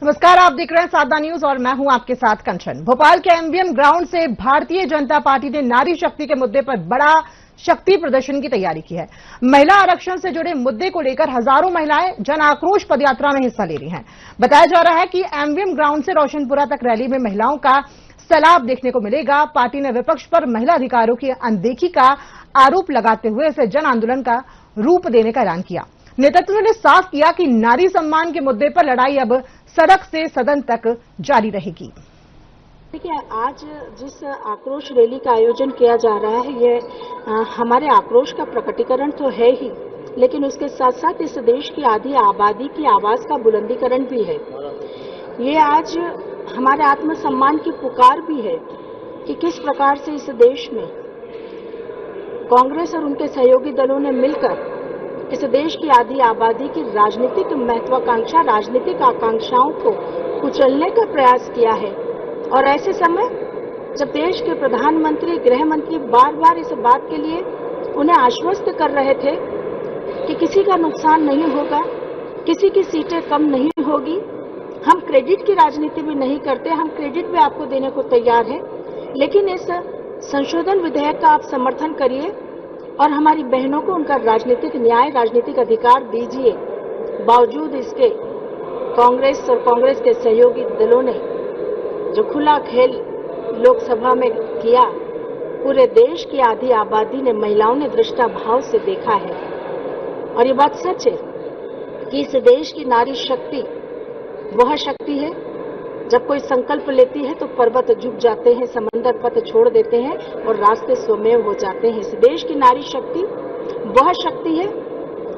नमस्कार, आप देख रहे हैं साधा न्यूज और मैं हूं आपके साथ कंचन। भोपाल के एमवीएम ग्राउंड से भारतीय जनता पार्टी ने नारी शक्ति के मुद्दे पर बड़ा शक्ति प्रदर्शन की तैयारी की है। महिला आरक्षण से जुड़े मुद्दे को लेकर हजारों महिलाएं जन आक्रोश पदयात्रा में हिस्सा ले रही हैं। बताया जा रहा है कि एमवीएम ग्राउंड से रोशनपुरा तक रैली में महिलाओं का सैलाब देखने को मिलेगा। पार्टी ने विपक्ष पर महिला अधिकारों की अनदेखी का आरोप लगाते हुए इसे जन आंदोलन का रूप देने का ऐलान किया। नेतृत्व ने साफ किया कि नारी सम्मान के मुद्दे पर लड़ाई अब सड़क से सदन तक जारी रहेगी। देखिए, आज जिस आक्रोश रैली का आयोजन किया जा रहा है, ये हमारे आक्रोश का प्रकटीकरण तो है ही, लेकिन उसके साथ साथ इस देश की आधी आबादी की आवाज का बुलंदीकरण भी है। ये आज हमारे आत्मसम्मान की पुकार भी है कि किस प्रकार से इस देश में कांग्रेस और उनके सहयोगी दलों ने मिलकर इस देश की आधी आबादी की राजनीतिक महत्वाकांक्षा, राजनीतिक आकांक्षाओं को कुचलने का प्रयास किया है। और ऐसे समय जब देश के प्रधानमंत्री, गृह मंत्री बार बार इस बात के लिए उन्हें आश्वस्त कर रहे थे कि किसी का नुकसान नहीं होगा, किसी की सीटें कम नहीं होगी, हम क्रेडिट की राजनीति भी नहीं करते, हम क्रेडिट भी आपको देने को तैयार हैं, लेकिन इस संशोधन विधेयक का आप समर्थन करिए और हमारी बहनों को उनका राजनीतिक न्याय, राजनीतिक अधिकार दीजिए। बावजूद इसके कांग्रेस और कांग्रेस के सहयोगी दलों ने जो खुला खेल लोकसभा में किया, पूरे देश की आधी आबादी ने, महिलाओं ने दृष्टाभाव से देखा है। और ये बात सच है कि इस देश की नारी शक्ति वह शक्ति है, जब कोई संकल्प लेती है तो पर्वत झुक जाते हैं, समंदर पथ छोड़ देते हैं और रास्ते स्वमेव हो जाते हैं। इस देश की नारी शक्ति वह शक्ति है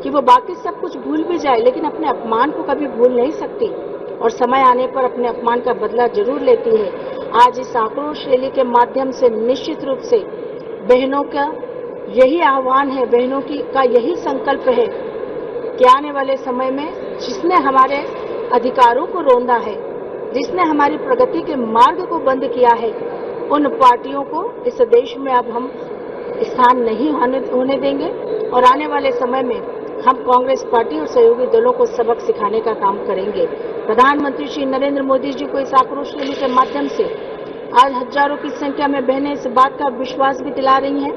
कि वो बाकी सब कुछ भूल भी जाए, लेकिन अपने अपमान को कभी भूल नहीं सकती और समय आने पर अपने अपमान का बदला जरूर लेती है। आज इस आक्रोश रैली के माध्यम से निश्चित रूप से बहनों का यही आह्वान है, बहनों का यही संकल्प है कि आने वाले समय में जिसने हमारे अधिकारों को रोंदा है, जिसने हमारी प्रगति के मार्ग को बंद किया है, उन पार्टियों को इस देश में अब हम स्थान नहीं होने देंगे और आने वाले समय में हम कांग्रेस पार्टी और सहयोगी दलों को सबक सिखाने का काम करेंगे। प्रधानमंत्री श्री नरेंद्र मोदी जी को इस आक्रोश रैली के माध्यम से आज हजारों की संख्या में बहनें इस बात का विश्वास भी दिला रही हैं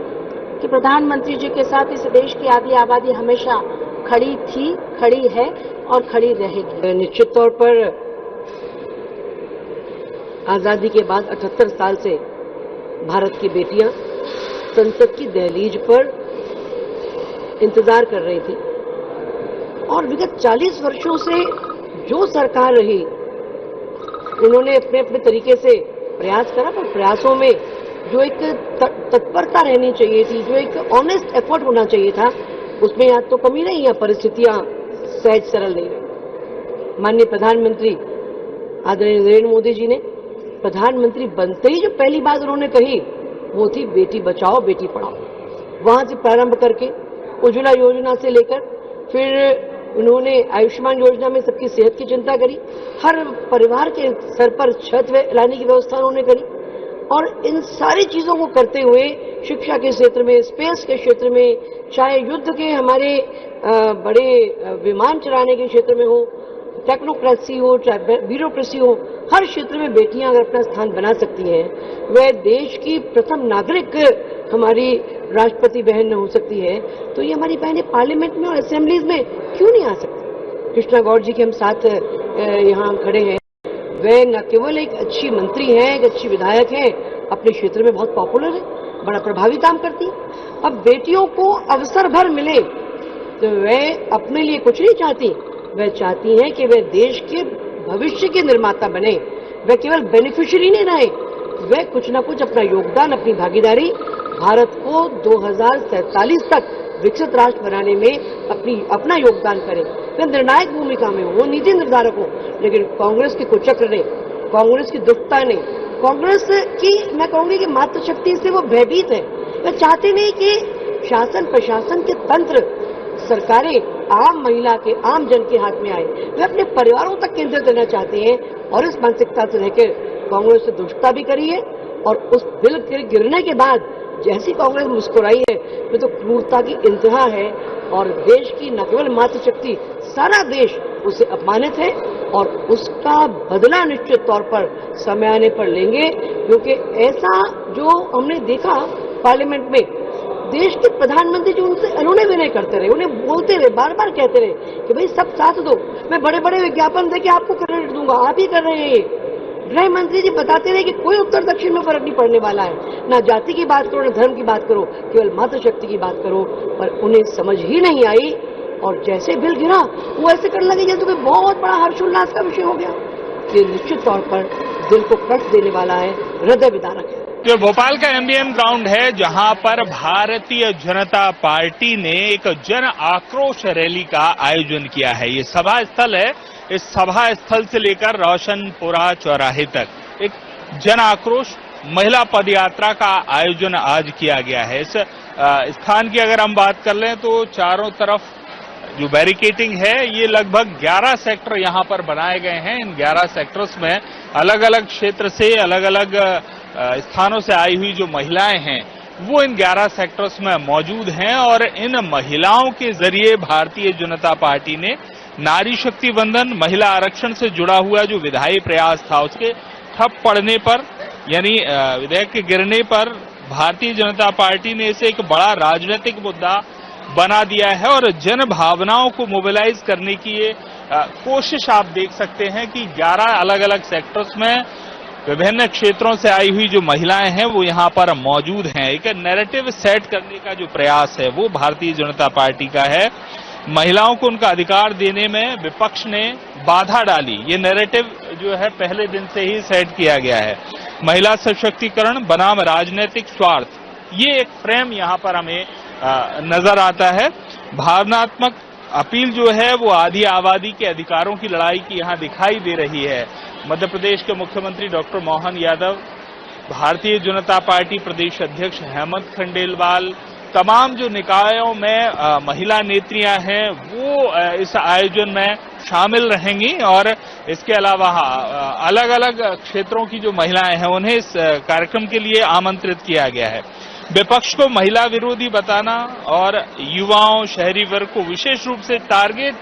कि प्रधानमंत्री जी के साथ इस देश की आधी आबादी हमेशा खड़ी थी, खड़ी है और खड़ी रहेगी। निश्चित तौर पर आजादी के बाद 78 साल से भारत की बेटियां संसद की दहलीज पर इंतजार कर रही थी और विगत 40 वर्षों से जो सरकार रही, उन्होंने अपने अपने तरीके से प्रयास करा, पर प्रयासों में जो एक तत्परता रहनी चाहिए थी, जो एक ऑनेस्ट एफर्ट होना चाहिए था, उसमें या तो कमी नहीं या परिस्थितियां सहज सरल नहीं रही। माननीय प्रधानमंत्री आदरणीय नरेंद्र मोदी जी ने प्रधानमंत्री बनते ही जो पहली बात उन्होंने कही वो थी बेटी बचाओ बेटी पढ़ाओ। वहां से प्रारंभ करके उज्ज्वला योजना से लेकर फिर उन्होंने आयुष्मान योजना में सबकी सेहत की चिंता करी, हर परिवार के सर पर छत लाने की व्यवस्था उन्होंने करी और इन सारी चीजों को करते हुए शिक्षा के क्षेत्र में, स्पेस के क्षेत्र में, चाहे युद्ध के हमारे बड़े विमान चलाने के क्षेत्र में हो, टेक्नोक्रेसी हो, चाहे ब्यूरोक्रेसी हो, हर क्षेत्र में बेटियां अगर अपना स्थान बना सकती हैं, वह देश की प्रथम नागरिक हमारी राष्ट्रपति बहन हो सकती है, तो ये हमारी बहनें पार्लियामेंट में और असेंबलीज में क्यों नहीं आ सकती। कृष्णा गौड़ जी के हम साथ यहाँ खड़े हैं, वह न केवल एक अच्छी मंत्री हैं, एक अच्छी विधायक हैं, अपने क्षेत्र में बहुत पॉपुलर है, बड़ा प्रभावी काम करती है। अब बेटियों को अवसर भर मिले तो वह अपने लिए कुछ नहीं चाहती, वह चाहती हैं कि वह देश के भविष्य के निर्माता बने, वह केवल बेनिफिशियरी नहीं रहे, वह कुछ न कुछ अपना योगदान, अपनी भागीदारी भारत को 2047 तक विकसित राष्ट्र बनाने में अपना योगदान करें। वह निर्णायक भूमिका में हो, वो नीति निर्धारक हो, लेकिन कांग्रेस के कुचक्र ने, कांग्रेस की दुष्टता ने, कांग्रेस की मैं कहूंगी कि मातृशक्ति से वो भयभीत है। वह चाहते नहीं कि शासन प्रशासन के तंत्र, सरकारें आम महिला के, आम जन के हाथ में आए, वे अपने परिवारों तक केंद्रित रहना चाहते हैं और इस मानसिकता से लेकर कांग्रेस से दुष्टता भी करी है और उस बिल के गिरने के बाद जैसी कांग्रेस मुस्कुराई है, वे तो क्रूरता की इंतहा है और देश की न केवल मातृशक्ति, सारा देश उससे अपमानित है और उसका बदला निश्चित तौर पर समय आने पर लेंगे, क्योंकि ऐसा जो हमने देखा पार्लियामेंट में, देश के प्रधानमंत्री जो उन्होंने विनय करते रहे, उन्हें बोलते रहे, बार बार कहते रहे कि भाई सब साथ दो, मैं बड़े बड़े विज्ञापन देके आपको क्रेडिट दूंगा, आप ही कर रहे हैं। गृह मंत्री जी बताते रहे कि कोई उत्तर दक्षिण में फर्क नहीं पड़ने वाला है, ना जाति की बात करो, ना धर्म की बात करो, केवल मातृशक्ति की बात करो। पर उन्हें समझ ही नहीं आई और जैसे बिल गिरा वो ऐसे करने लगे जैसे कोई बहुत बड़ा हर्षोल्लास का विषय हो गया। ये निश्चित तौर पर दिल को कष्ट देने वाला है, हृदय विदारक है। जो भोपाल का एमबीएम ग्राउंड है, जहां पर भारतीय जनता पार्टी ने एक जन आक्रोश रैली का आयोजन किया है। ये सभा स्थल है, इस सभा स्थल से लेकर रोशनपुरा चौराहे तक एक जन आक्रोश महिला पदयात्रा का आयोजन आज किया गया है। इस स्थान की अगर हम बात कर लें तो चारों तरफ जो बैरिकेटिंग है, ये लगभग 11 सेक्टर यहां पर बनाए गए हैं। इन 11 सेक्टर्स में अलग अलग क्षेत्र से, अलग अलग स्थानों से आई हुई जो महिलाएं हैं वो इन 11 सेक्टर्स में मौजूद हैं और इन महिलाओं के जरिए भारतीय जनता पार्टी ने नारी शक्ति वंदन, महिला आरक्षण से जुड़ा हुआ जो विधायी प्रयास था उसके ठप पड़ने पर, यानी विधेयक के गिरने पर भारतीय जनता पार्टी ने इसे एक बड़ा राजनीतिक मुद्दा बना दिया है और जन भावनाओं को मोबिलाइज करने की ये कोशिश आप देख सकते हैं कि 11 अलग अलग सेक्टर्स में विभिन्न क्षेत्रों से आई हुई जो महिलाएं हैं वो यहां पर मौजूद हैं। एक नैरेटिव सेट करने का जो प्रयास है वो भारतीय जनता पार्टी का है। महिलाओं को उनका अधिकार देने में विपक्ष ने बाधा डाली, ये नैरेटिव जो है पहले दिन से ही सेट किया गया है। महिला सशक्तिकरण बनाम राजनीतिक स्वार्थ, ये एक फ्रेम यहां पर हमें नजर आता है। भावनात्मक अपील जो है वो आधी आबादी के अधिकारों की लड़ाई की यहां दिखाई दे रही है। मध्य प्रदेश के मुख्यमंत्री डॉक्टर मोहन यादव, भारतीय जनता पार्टी प्रदेश अध्यक्ष हेमंत खंडेलवाल, तमाम जो निकायों में महिला नेत्रियां हैं वो इस आयोजन में शामिल रहेंगी और इसके अलावा अलग अलग क्षेत्रों की जो महिलाएं हैं उन्हें इस कार्यक्रम के लिए आमंत्रित किया गया है। विपक्ष को महिला विरोधी बताना और युवाओं, शहरी वर्ग को विशेष रूप से टारगेट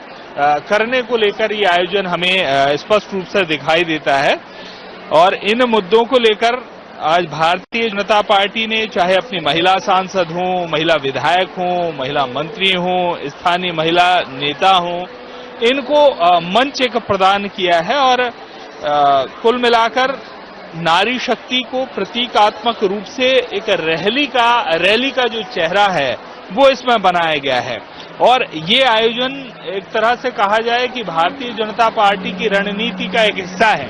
करने को लेकर ये आयोजन हमें स्पष्ट रूप से दिखाई देता है और इन मुद्दों को लेकर आज भारतीय जनता पार्टी ने चाहे अपनी महिला सांसद हों, महिला विधायक हों, महिला मंत्री हों, स्थानीय महिला नेता हों, इनको मंच एक प्रदान किया है और कुल मिलाकर नारी शक्ति को प्रतीकात्मक रूप से एक रैली का जो चेहरा है वो इसमें बनाया गया है। और ये आयोजन एक तरह से कहा जाए कि भारतीय जनता पार्टी की रणनीति का एक हिस्सा है।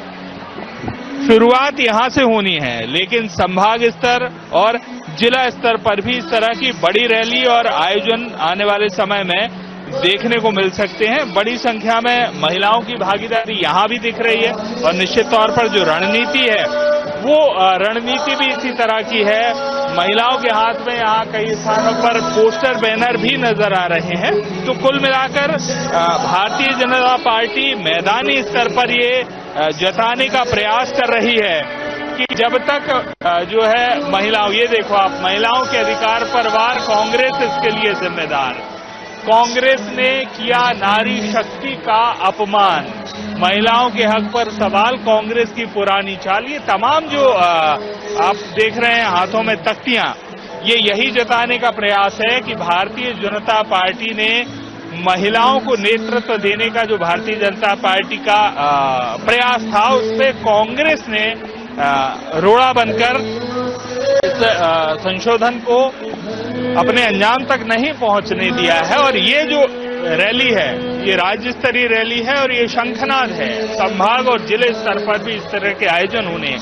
शुरुआत यहां से होनी है, लेकिन संभाग स्तर और जिला स्तर पर भी इस तरह की बड़ी रैली और आयोजन आने वाले समय में देखने को मिल सकते हैं। बड़ी संख्या में महिलाओं की भागीदारी यहां भी दिख रही है और निश्चित तौर पर जो रणनीति है वो रणनीति भी इसी तरह की है। महिलाओं के हाथ में यहाँ कई स्थानों पर पोस्टर, बैनर भी नजर आ रहे हैं। तो कुल मिलाकर भारतीय जनता पार्टी मैदानी स्तर पर ये जताने का प्रयास कर रही है कि जब तक जो है महिलाओं, ये देखो आप, महिलाओं के अधिकार पर वार, कांग्रेस इसके लिए जिम्मेदार। कांग्रेस ने किया नारी शक्ति का अपमान, महिलाओं के हक पर सवाल, कांग्रेस की पुरानी चाल। ये तमाम जो आप देख रहे हैं हाथों में तख्तियां, ये यही जताने का प्रयास है कि भारतीय जनता पार्टी ने महिलाओं को नेतृत्व देने का जो भारतीय जनता पार्टी का प्रयास था उस पर कांग्रेस ने रोड़ा बनकर इस संशोधन को अपने अंजाम तक नहीं पहुंचने दिया है। और ये जो रैली है ये राज्य स्तरीय रैली है और ये शंखनाद है। संभाग और जिले स्तर पर भी इस तरह के आयोजन होने।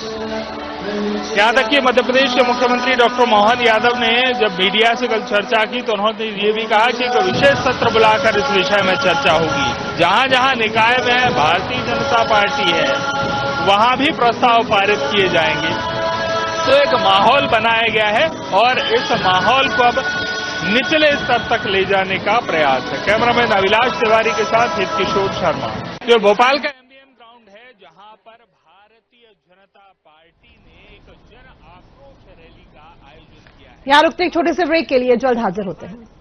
यहां तक कि मध्य प्रदेश के मुख्यमंत्री डॉक्टर मोहन यादव ने जब मीडिया से कल चर्चा की तो उन्होंने ये भी कहा कि एक विशेष सत्र बुलाकर इस विषय में चर्चा होगी। जहां जहां निकाय में भारतीय जनता पार्टी है वहां भी प्रस्ताव पारित किए जाएंगे। तो एक माहौल बनाया गया है और इस माहौल को अब निचले स्तर तक ले जाने का प्रयास है। कैमरामैन अभिलाष तिवारी के साथ हित किशोर शर्मा। जो भोपाल का एमबीएम ग्राउंड है जहां पर भारतीय जनता पार्टी ने एक जन आक्रोश रैली का आयोजन किया है। यहाँ रुकते एक छोटे से ब्रेक के लिए, जल्द हाजिर होते हैं।